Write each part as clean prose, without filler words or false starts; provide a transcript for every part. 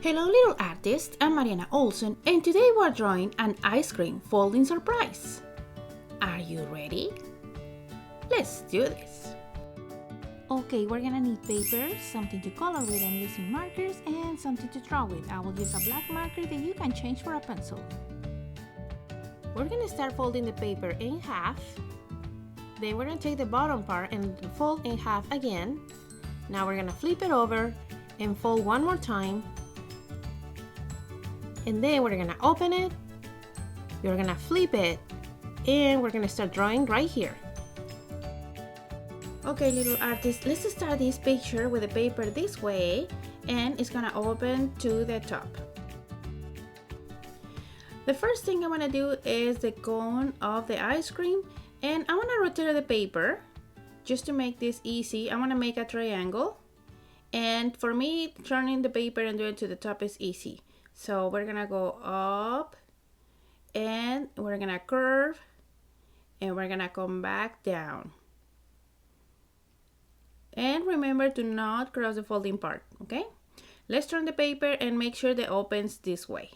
Hello little artists, I'm Mariana Olsen and today we're drawing an ice cream folding surprise. Are you ready? Let's do this. Okay, we're gonna need paper, something to color with. I'm using markers and something to draw with. I will use a black marker that you can change for a pencil. We're gonna start folding the paper in half. Then we're gonna take the bottom part and fold in half again. Now we're gonna flip it over and fold one more time. And then we're gonna open it, you're gonna flip it, and we're gonna start drawing right here. Okay, little artists, let's start this picture with the paper this way, and it's gonna open to the top. The first thing I'm gonna do is the cone of the ice cream, and I'm gonna rotate the paper. Just to make this easy, I'm gonna make a triangle. And for me, turning the paper and doing it to the top is easy. So we're gonna go up and we're gonna curve and we're gonna come back down. And remember to not cross the folding part, okay? Let's turn the paper and make sure it opens this way.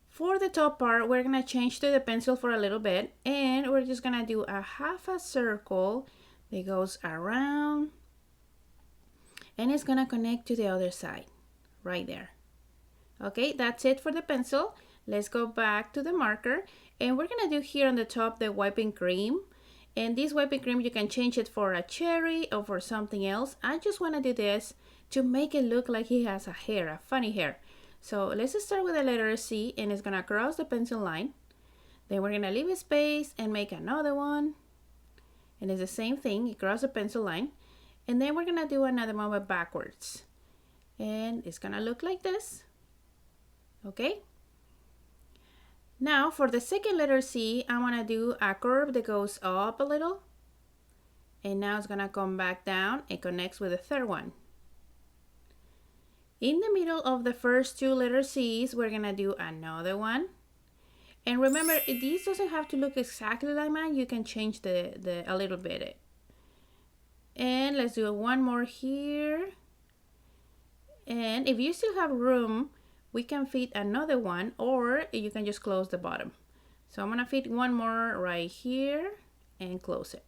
For the top part, we're gonna change to the pencil for a little bit and we're just gonna do a half a circle that goes around and it's gonna connect to the other side, right there. Okay, that's it for the pencil. Let's go back to the marker and we're gonna do here on the top the whipping cream. And this whipping cream, you can change it for a cherry or for something else. I just wanna do this to make it look like he has a hair, a funny hair. So let's start with the letter C and it's gonna cross the pencil line. Then we're gonna leave a space and make another one. And it's the same thing, you cross the pencil line. And then we're gonna do another one but backwards. And it's gonna look like this. Okay, now for the second letter C, I want to do a curve that goes up a little and now it's gonna come back down and connects with the third one. In the middle of the first two letter C's, we're gonna do another one. And remember, this doesn't have to look exactly like mine. You can change a little bit. And let's do one more here. And if you still have room, we can fit another one or you can just close the bottom. So I'm gonna fit one more right here and close it.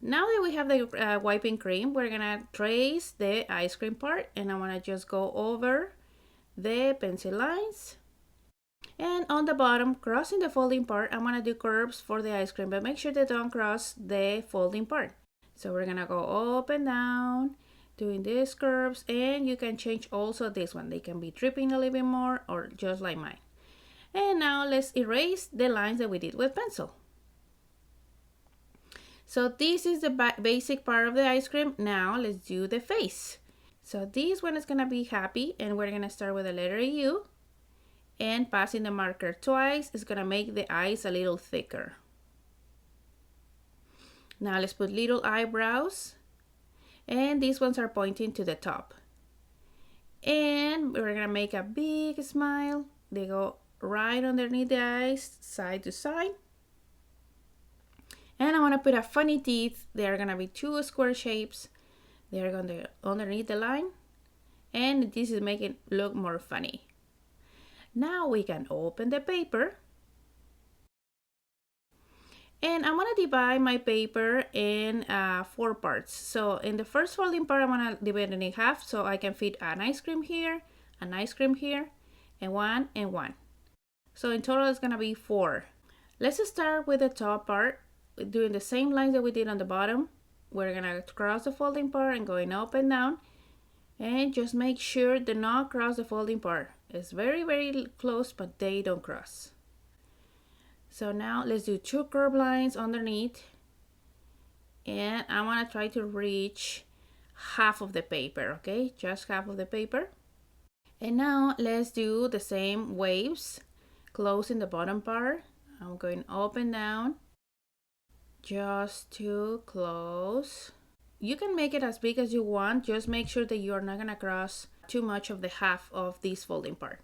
Now that we have the whipping cream, we're gonna trace the ice cream part and I wanna just go over the pencil lines. And on the bottom, crossing the folding part, I'm gonna do curves for the ice cream, but make sure they don't cross the folding part. So we're gonna go up and down, doing these curves, and you can change also this one. They can be dripping a little bit more or just like mine. And now let's erase the lines that we did with pencil. So this is the basic part of the ice cream. Now let's do the face. So this one is gonna be happy and we're gonna start with the letter U and passing the marker twice is gonna make the eyes a little thicker. Now let's put little eyebrows. And these ones are pointing to the top. And we're gonna make a big smile. They go right underneath the eyes, side to side. And I wanna put a funny teeth. They're gonna be two square shapes. They're gonna underneath the line. And this is making it look more funny. Now we can open the paper. And I'm gonna divide my paper in 4 parts. So in the first folding part, I'm gonna divide it in half so I can fit an ice cream here, an ice cream here, and one and one. So in total, it's gonna be 4. Let's start with the top part, doing the same lines that we did on the bottom. We're gonna cross the folding part and going up and down. And just make sure do not cross the folding part. It's very, very close, but they don't cross. So now let's do 2 curved lines underneath and I want to try to reach half of the paper, okay? Just half of the paper. And now let's do the same waves, closing the bottom part. I'm going up and down just to close. You can make it as big as you want, just make sure that you're not gonna cross too much of the half of this folding part.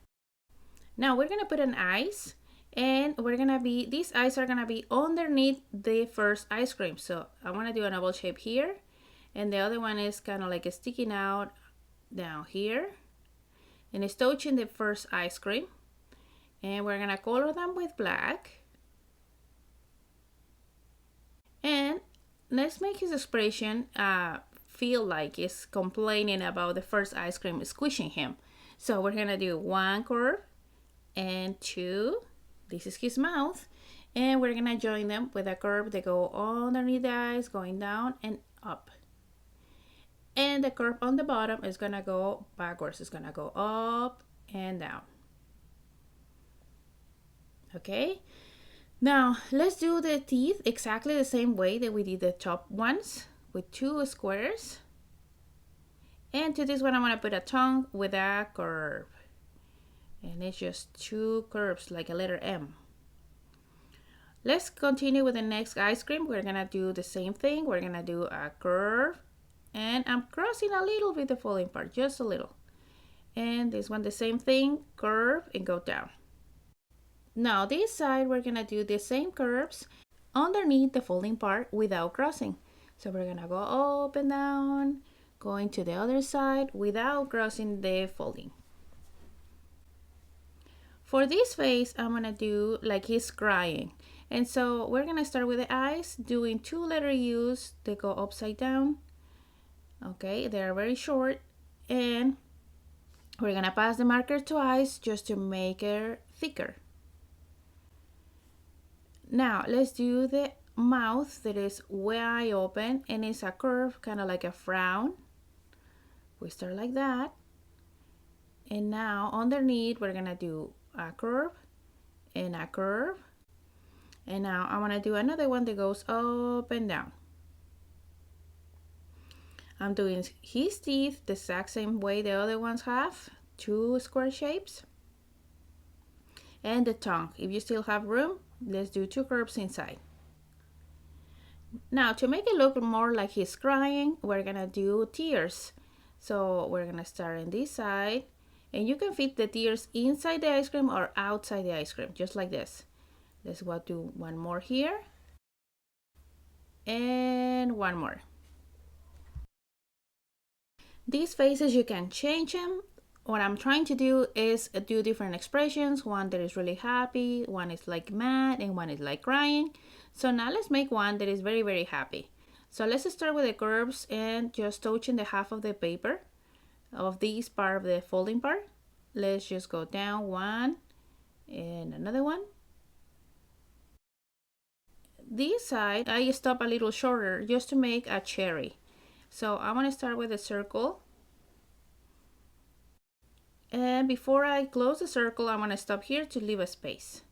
Now we're gonna put an eyes. And these eyes are gonna be underneath the first ice cream. So I wanna do a oval shape here. And the other one is kind of like sticking out down here, and it's touching the first ice cream. And we're gonna color them with black. And let's make his expression feel like he's complaining about the first ice cream squishing him. So we're gonna do one curve and two. This is his mouth. And we're gonna join them with a curve that go underneath the eyes, going down and up. And the curve on the bottom is gonna go backwards. It's gonna go up and down. Okay, now let's do the teeth exactly the same way that we did the top ones, with two squares. And to this one I'm gonna put a tongue with a curve, and it's just two curves like a letter M. Let's continue with the next ice cream. We're gonna do the same thing. We're gonna do a curve, and I'm crossing a little bit the folding part, just a little. And this one the same thing, curve and go down. Now this side we're gonna do the same curves underneath the folding part without crossing. So we're gonna go up and down, going to the other side without crossing the folding. For this face I'm gonna do like he's crying. And so we're gonna start with the eyes, doing two letter U's that go upside down. Okay, they are very short, and we're gonna pass the marker twice just to make it thicker. Now let's do the mouth that is wide open and it's a curve, kind of like a frown. We start like that, and now underneath we're gonna do a curve and a curve, and now I want to do another one that goes up and down. I'm doing his teeth the exact same way the other ones have, two square shapes. And the tongue, if you still have room, let's do two curves inside. Now to make it look more like he's crying, we're gonna do tears. So we're gonna start on this side, and you can fit the tears inside the ice cream or outside the ice cream, just like this. Let's go do one more here, and one more. These faces, you can change them. What I'm trying to do is do different expressions. One that is really happy, one is like mad, and one is like crying. So now let's make one that is very, very happy. So let's start with the curves and just touching the half of the paper of this part of the folding part. Let's just go down one and another one. This side, I stop a little shorter just to make a cherry. So I want to start with a circle. And before I close the circle, I want to stop here to leave a space.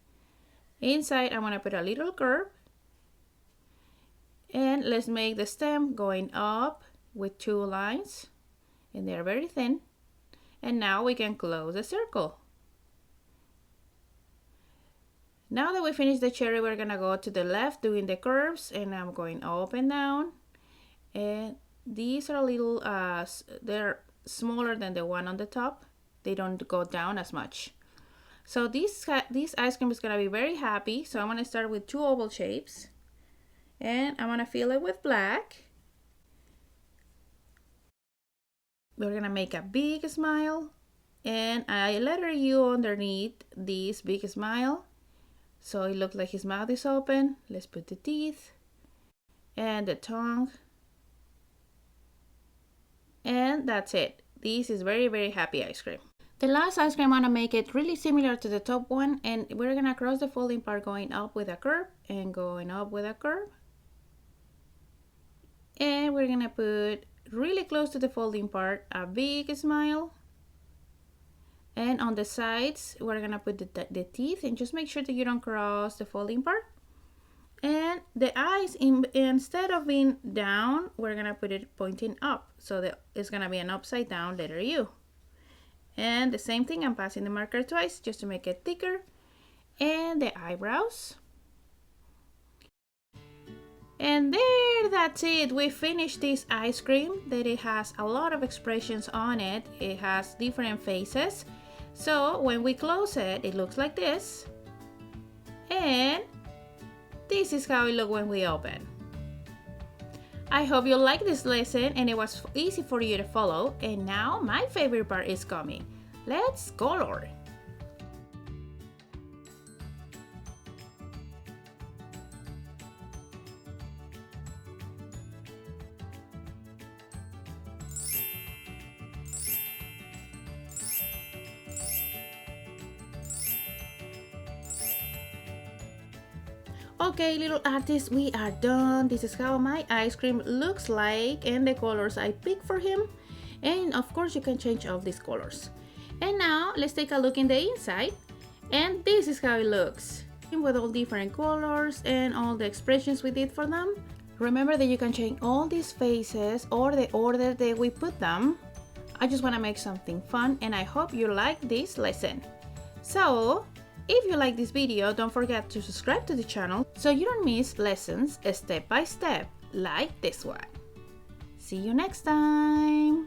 Inside, I want to put a little curve. And let's make the stem going up with two lines. And they're very thin. And now we can close the circle. Now that we finished the cherry, we're going to go to the left doing the curves. And I'm going up and down. And these are a little, they're smaller than the one on the top. They don't go down as much. So this ice cream is gonna be very happy. So I'm gonna start with two oval shapes, and I'm gonna fill it with black. We're gonna make a big smile, and a letter U underneath this big smile. So it looks like his mouth is open. Let's put the teeth and the tongue. And that's it. This is very, very happy ice cream. The last ice cream, I'm gonna make it really similar to the top one, and we're gonna cross the folding part going up with a curve and going up with a curve. And we're gonna put really close to the folding part a big smile. And on the sides, we're gonna put the teeth, and just make sure that you don't cross the folding part. And the eyes, instead of being down, we're gonna put it pointing up. So that it's gonna be an upside down letter U. And the same thing, I'm passing the marker twice just to make it thicker. And the eyebrows. And there, that's it. We finished this ice cream that it has a lot of expressions on it. It has different faces. So when we close it, it looks like this. And this is how it looks when we open. I hope you liked this lesson and it was easy for you to follow. And now my favorite part is coming. Let's color. Okay, little artist, we are done. This is how my ice cream looks like and the colors I picked for him. And of course you can change all these colors. And now let's take a look in the inside. And this is how it looks with all different colors and all the expressions we did for them. Remember that you can change all these faces or the order that we put them. I just want to make something fun and I hope you like this lesson. So if you like this video, don't forget to subscribe to the channel so you don't miss lessons step by step like this one. See you next time!